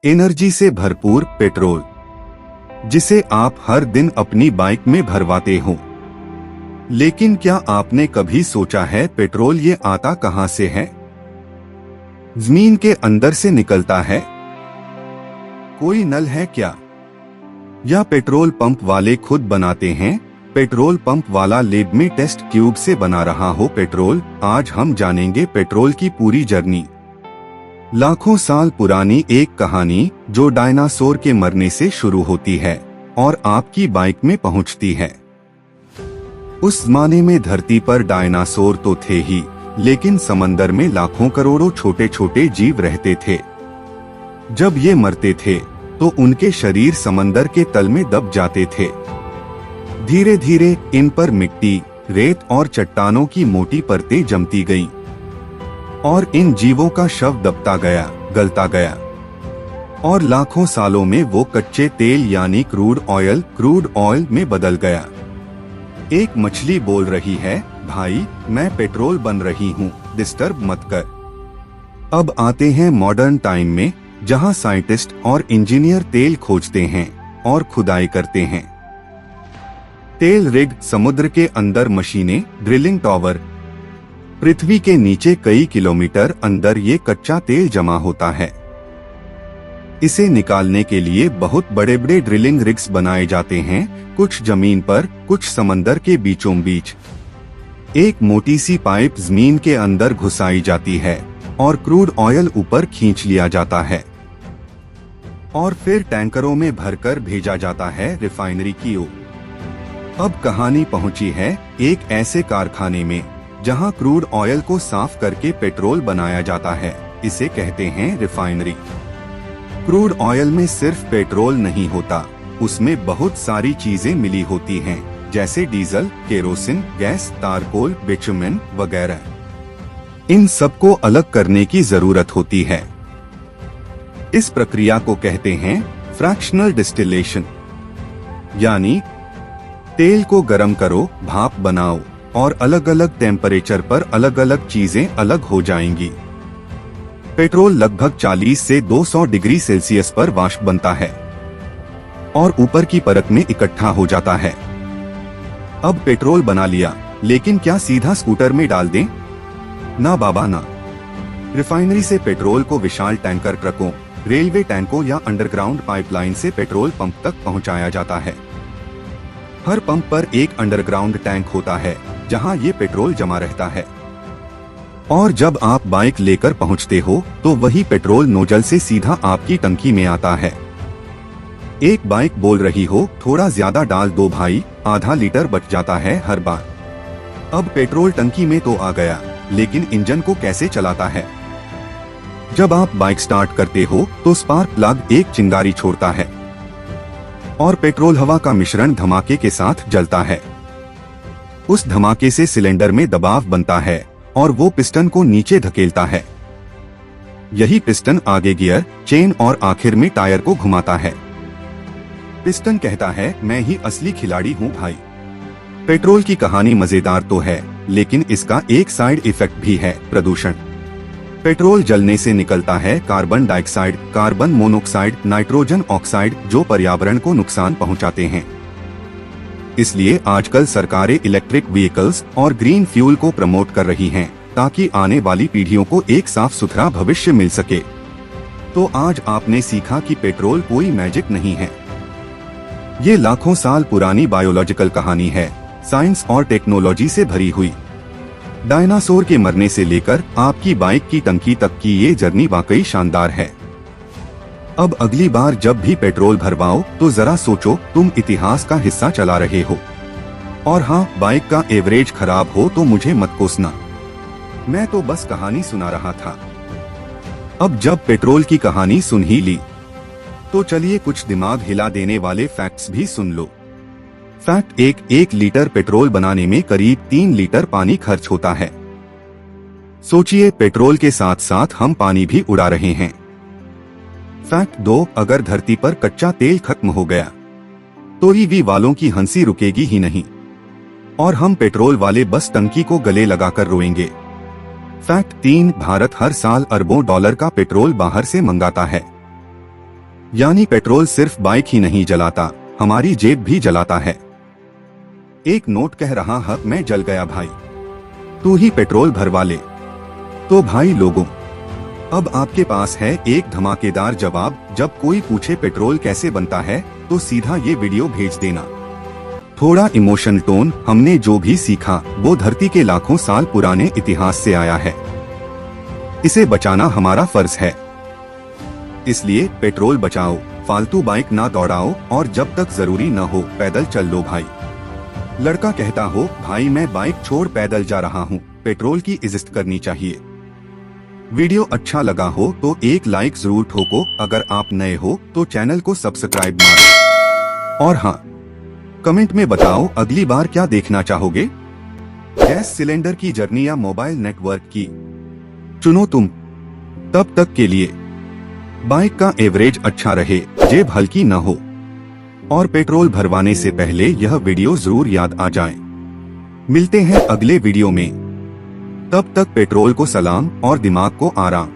Energy से भरपूर petrol, जिसे आप हर दिन अपनी बाइक में भरवाते हो। लेकिन क्या आपने कभी सोचा है पेट्रोल ये आता कहां से है? जमीन के अंदर से निकलता है? कोई नल है क्या? या पेट्रोल पंप वाले खुद बनाते हैं? पेट्रोल पंप वाला लैब में टेस्ट ट्यूब से बना रहा हो पेट्रोल? आज हम जानेंगे पेट्रोल की पूरी जर्नी। लाखों साल पुरानी एक कहानी जो डायनासोर के मरने से शुरू होती है और आपकी बाइक में पहुंचती है। उस जमाने में धरती पर डायनासोर तो थे ही, लेकिन समंदर में लाखों करोड़ों छोटे छोटे जीव रहते थे। जब ये मरते थे तो उनके शरीर समंदर के तल में दब जाते थे। धीरे धीरे इन पर मिट्टी, रेत और चट्टानों की मोटी परतें जमती गईं और इन जीवों का शव दबता गया, गलता गया और लाखों सालों में वो कच्चे तेल यानी क्रूड ऑयल में बदल गया। एक मछली बोल रही है, भाई मैं पेट्रोल बन रही हूँ, डिस्टर्ब मत कर। अब आते हैं मॉडर्न टाइम में, जहाँ साइंटिस्ट और इंजीनियर तेल खोजते हैं और खुदाई करते हैं। तेल रिग, समुद्र के अंदर मशीनें, ड्रिलिंग टॉवर, पृथ्वी के नीचे कई किलोमीटर अंदर ये कच्चा तेल जमा होता है। इसे निकालने के लिए बहुत बड़े बड़े ड्रिलिंग रिग्स बनाए जाते हैं, कुछ जमीन पर, कुछ समंदर के बीचों बीच। एक मोटी सी पाइप जमीन के अंदर घुसाई जाती है और क्रूड ऑयल ऊपर खींच लिया जाता है और फिर टैंकरों में भरकर भेजा जाता है रिफाइनरी की ओर। अब कहानी पहुंची है एक ऐसे कारखाने में जहां क्रूड ऑयल को साफ करके पेट्रोल बनाया जाता है। इसे कहते हैं रिफाइनरी। क्रूड ऑयल में सिर्फ पेट्रोल नहीं होता, उसमें बहुत सारी चीजें मिली होती हैं, जैसे डीजल, केरोसिन गैस, तारकोल, बिटुमेन वगैरह। इन सबको अलग करने की जरूरत होती है। इस प्रक्रिया को कहते हैं फ्रैक्शनल डिस्टिलेशन, यानी तेल को गर्म करो, भाप बनाओ और अलग अलग टेम्परेचर पर अलग अलग चीजें अलग हो जाएंगी। पेट्रोल लगभग 40 से 200 डिग्री सेल्सियस पर वाष्प बनता है और ऊपर की परत में इकट्ठा हो जाता है। अब पेट्रोल बना लिया, लेकिन क्या सीधा स्कूटर में डाल दें? ना बाबा ना। रिफाइनरी से पेट्रोल को विशाल टैंकर ट्रकों, रेलवे टैंकों या अंडरग्राउंड पाइपलाइन से पेट्रोल पंप तक पहुंचाया जाता है। हर पंप पर एक अंडरग्राउंड टैंक होता है जहां ये पेट्रोल जमा रहता है और जब आप बाइक लेकर पहुंचते हो तो वही पेट्रोल नोजल से सीधा आपकी टंकी में आता है। एक बाइक बोल रही हो, थोड़ा ज्यादा डाल दो भाई, आधा लीटर बच जाता है हर बार। अब पेट्रोल टंकी में तो आ गया, लेकिन इंजन को कैसे चलाता है? जब आप बाइक स्टार्ट करते हो तो स्पार्क प्लग एक चिंगारी छोड़ता है और पेट्रोल हवा का मिश्रण धमाके के साथ जलता है। उस धमाके से सिलेंडर में दबाव बनता है और वो पिस्टन को नीचे धकेलता है। यही पिस्टन आगे गियर, चेन और आखिर में टायर को घुमाता है। पिस्टन कहता है, मैं ही असली खिलाड़ी हूँ भाई। पेट्रोल की कहानी मजेदार तो है, लेकिन इसका एक साइड इफेक्ट भी है, प्रदूषण। पेट्रोल जलने से निकलता है carbon dioxide, carbon monoxide, nitrogen oxide, जो पर्यावरण को नुकसान पहुंचाते हैं। इसलिए आजकल सरकारें इलेक्ट्रिक व्हीकल्स और ग्रीन फ्यूल को प्रमोट कर रही हैं, ताकि आने वाली पीढ़ियों को एक साफ सुथरा भविष्य मिल सके। तो आज आपने सीखा कि पेट्रोल कोई मैजिक नहीं है। ये लाखों साल पुरानी बायोलॉजिकल कहानी है, साइंस और टेक्नोलॉजी से भरी हुई। डायनासोर के मरने से लेकर आपकी बाइक की टंकी तक की ये जर्नी वाकई शानदार है। अब अगली बार जब भी पेट्रोल भरवाओ तो जरा सोचो, तुम इतिहास का हिस्सा चला रहे हो। और हाँ, बाइक का एवरेज खराब हो तो मुझे मत कोसना, मैं तो बस कहानी सुना रहा था। अब जब पेट्रोल की कहानी सुन ही ली तो चलिए कुछ दिमाग हिला देने वाले फैक्ट्स भी सुन लो। फैक्ट 1 लीटर पेट्रोल बनाने में करीब 3 लीटर पानी खर्च होता है। सोचिए, पेट्रोल के साथ साथ हम पानी भी उड़ा रहे हैं। फैक्ट 2, अगर धरती पर कच्चा तेल खत्म हो गया तो ईवी वालों की हंसी रुकेगी ही नहीं और हम पेट्रोल वाले बस टंकी को गले लगाकर रोएंगे। फैक्ट 3, भारत हर साल अरबों डॉलर का पेट्रोल बाहर से मंगाता है। यानी पेट्रोल सिर्फ बाइक ही नहीं जलाता, हमारी जेब भी जलाता है। एक नोट कह रहा है, मैं जल गया भाई, तू ही पेट्रोल भरवा ले। तो भाई लोगों, अब आपके पास है एक धमाकेदार जवाब। जब कोई पूछे पेट्रोल कैसे बनता है तो सीधा ये वीडियो भेज देना। थोड़ा इमोशनल टोन। हमने जो भी सीखा वो धरती के लाखों साल पुराने इतिहास से आया है। इसे बचाना हमारा फर्ज है। इसलिए पेट्रोल बचाओ, फालतू बाइक ना दौड़ाओ और जब तक जरूरी न हो पैदल चल लो भाई। लड़का कहता हो, भाई मैं बाइक छोड़ पैदल जा रहा हूँ, पेट्रोल की इज्जत करनी चाहिए। वीडियो अच्छा लगा हो तो एक लाइक जरूर ठोको। अगर आप नए हो तो चैनल को सब्सक्राइब मारो। और हाँ, कमेंट में बताओ अगली बार क्या देखना चाहोगे, गैस सिलेंडर की जर्नी या मोबाइल नेटवर्क की, चुनो तुम। तब तक के लिए बाइक का एवरेज अच्छा रहे, जेब हल्की न हो और पेट्रोल भरवाने से पहले यह वीडियो जरूर याद आ जाए। मिलते हैं अगले वीडियो में, तब तक पेट्रोल को सलाम और दिमाग को आराम।